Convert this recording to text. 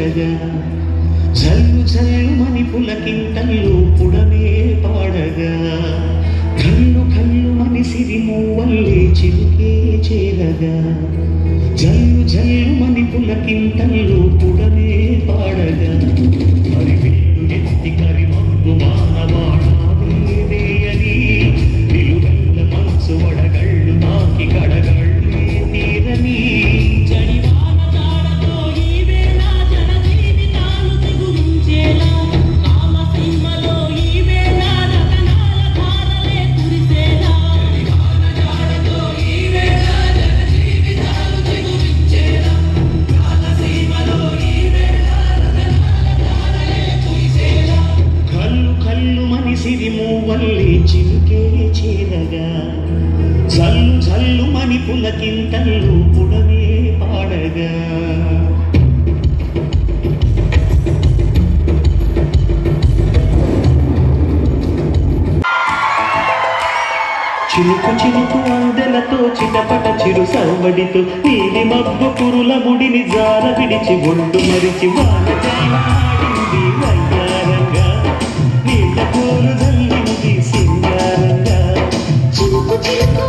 చేరగా జల్లు జల్లుమని పులకింతల్లో పుడమే పాడగా కళ్ళు కళ్ళుమని సిరిమూవల్లే చిలుకే చేరగా జల్లు జల్లుమని పులకింతల్లో పుడమే పాడగా మరి విల్లు ఎత్తి కరిమబ్బు మానవాడేయని నిలువెల్ల మనసు వడగళ్ళు నాకి కడగళ్ళే తీరని సిరిమూవల్లే చిలుకే చేరగా జల్లు జల్లుమని పులకింతల్లో పుడమే పాడగా చిలుకు చిలుకు అందెలతో చిటపట చిరు సవ్వడితో నీలి మబ్బు కురుల ముడిని జార విడిచి ఒడ్డు మరిచి వానజాడింది వయ్యారంగా నీళ్ళ పూలు జల్లింది సింగారంగా చిలుకు చిలుకు